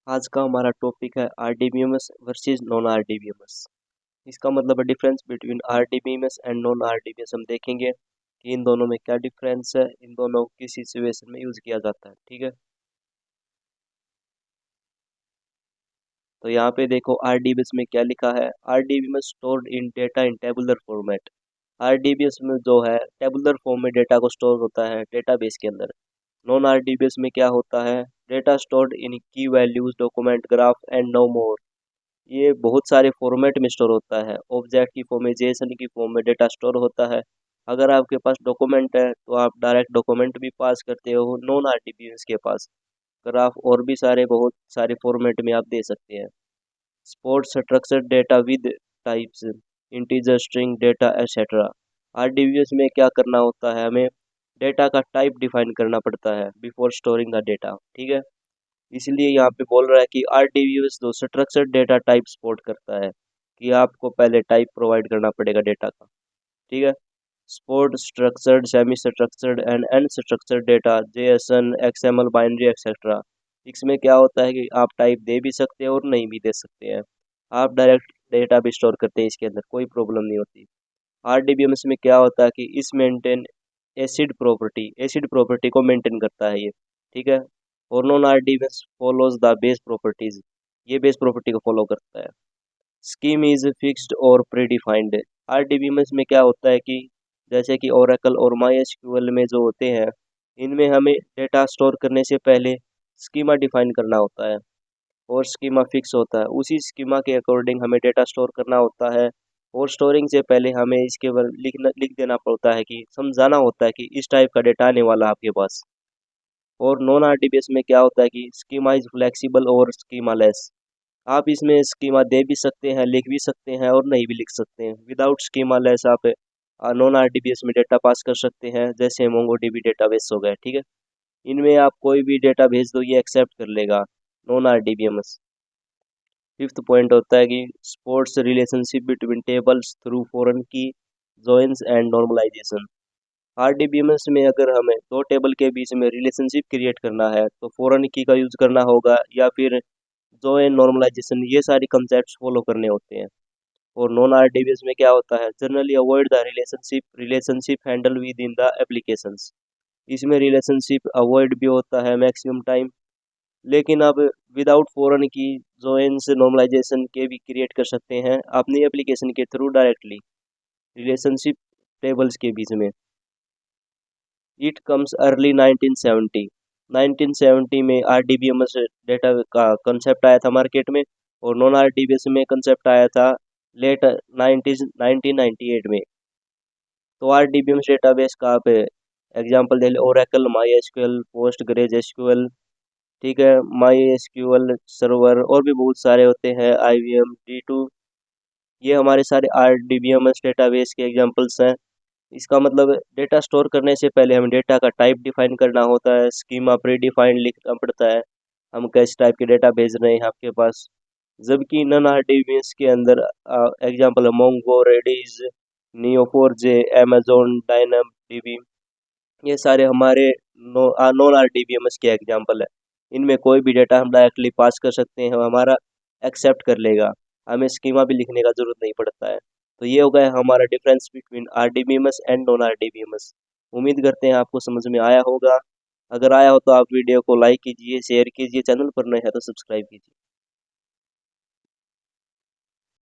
आज का हमारा टॉपिक है आरडीबीएमएस वर्सेस नॉन आरडीबीएमएस। इसका मतलब है difference between RDBMS and non RDBMS. हम देखेंगे कि इन दोनों में क्या डिफरेंस है, इन दोनों किस सिचुएशन में यूज किया जाता है। ठीक है, तो यहाँ पे देखो आरडीबीएमएस में क्या लिखा है। RDBMS stored in data in tabular format. RDBMS में जो है टेबुलर फॉर्म में डेटा को स्टोर होता है डेटाबेस के अंदर। नॉन आरडीबीएस में क्या होता है, data stored in key values document graph and no more. ये बहुत सारे फॉर्मेट में स्टोर होता है। ऑब्जेक्ट की फॉर्म में, जेएसएन की फॉर्म में डेटा स्टोर होता है। अगर आपके पास डॉक्यूमेंट है तो आप डायरेक्ट डॉक्यूमेंट भी पास करते हो नॉन आरडीबीएस के पास। ग्राफ और भी सारे बहुत सारे फॉर्मेट में आप दे सकते हैं। Support structured data with types, integer string data etcetera. RDBS में क्या करना होता है, हमें डेटा का टाइप डिफाइन करना पड़ता है बिफोर स्टोरिंग द डेटा। ठीक है, इसलिए यहाँ पे बोल रहा है कि आरडीबीएस दो स्ट्रक्चर्ड डेटा टाइप सपोर्ट करता है कि आपको पहले टाइप प्रोवाइड करना पड़ेगा डेटा का। ठीक है, support structured, semi structured and unstructured data, JSON, XML, binary etcetera. इसमें क्या होता है कि आप टाइप दे भी सकते हैं और नहीं भी दे सकते हैं। आप डायरेक्ट डेटा भी स्टोर करते हैं इसके अंदर, कोई प्रॉब्लम नहीं होती। आरडीबीएमएस में क्या होता है कि इस मेंटेन एसिड प्रॉपर्टी को मेंटेन करता है ये। ठीक है, और non RDBMS follows the base properties, ये बेस प्रॉपर्टी को फॉलो करता है। स्कीम इज फिक्स्ड और प्रीडिफाइंड। आरडीबीएमएस में क्या होता है कि जैसे कि ओरेकल और माईएसक्यूएल में जो होते हैं, इनमें हमें डेटा स्टोर करने से पहले स्कीमा डिफाइन करना होता है और स्कीमा फिक्स होता है। उसी स्कीमा के अकॉर्डिंग हमें डेटा स्टोर करना होता है। और स्टोरिंग से पहले हमें इसके बारे लिख देना पड़ता है कि समझाना होता है कि इस टाइप का डेटा आने वाला है आपके पास। और नॉन आरडीबीएस में क्या होता है कि स्कीमा इज फ्लेक्सिबल और स्कीमा लेस। आप इसमें स्कीमा दे भी सकते हैं, लिख भी सकते हैं और नहीं भी लिख सकते हैं। विदाउट स्कीमा लेस आप नॉन आरडीबीएस में डेटा पास कर सकते हैं, जैसे मोंगोडीबी डेटाबेस हो गया। ठीक है, इनमें आप कोई भी डेटा भेज दो ये एक्सेप्ट कर लेगा नॉन आरडीबीएमएस। फिफ्थ पॉइंट होता है कि sports relationship between tables through foreign की जॉइंस एंड नॉर्मलाइजेशन। आरडीबीएमएस में अगर हमें दो टेबल के बीच में रिलेशनशिप क्रिएट करना है तो फॉरेन की का यूज करना होगा या फिर जॉइन नॉर्मलाइजेशन, ये सारी कंसेप्ट फॉलो करने होते हैं। और नॉन आरडीबीएस में क्या होता है, generally avoid the relationship handle with in the applications. इसमें रिलेशनशिप अवॉइड भी होता है मैक्सिमम टाइम, लेकिन अब विदाउट फॉरेन की जॉइंस नॉर्मलाइजेशन के भी क्रिएट कर सकते हैं अपनी एप्लीकेशन के थ्रू डायरेक्टली रिलेशनशिप टेबल्स के बीच में। It comes early 1970। 1970 में आरडीबीएमएस डेटा का कंसेप्ट आया था मार्केट में, और नॉन आरडीबीएस में कंसेप्ट आया था लेट 1998 में। तो आरडीबीएमएस डेटाबेस का आप एग्जांपल दे ले, Oracle, my SQL, Postgres SQL. ठीक है, माई एसक्यूएल सर्वर और भी बहुत सारे होते हैं, आईवीएम, डी2। ये हमारे सारे आरडीबीएमएस डेटाबेस के एग्जांपल्स हैं। इसका मतलब डेटा स्टोर करने से पहले हमें डेटा का टाइप डिफाइन करना होता है, स्कीमा प्री डिफाइंड लिखना पड़ता है, हम किस टाइप के डेटा भेज रहे हैं आपके पास। जबकि नॉन आरडीबीएस के अंदर एग्जांपल है मोंगो, रेडिस, नियो4j, अमेजोन डायनम डीबी। ये सारे हमारे नॉन आरडीबीएमएस के एग्जांपल है। इनमें कोई भी डेटा हम डायरेक्टली पास कर सकते हैं, हमारा एक्सेप्ट कर लेगा, हमें स्कीमा भी लिखने का जरूरत नहीं पड़ता है। तो ये हो गया हमारा difference between RDBMS and non RDBMS. उम्मीद करते हैं आपको समझ में आया होगा। अगर आया हो तो आप वीडियो को लाइक कीजिए, शेयर कीजिए, चैनल पर नए हैं तो सब्सक्राइब कीजिए।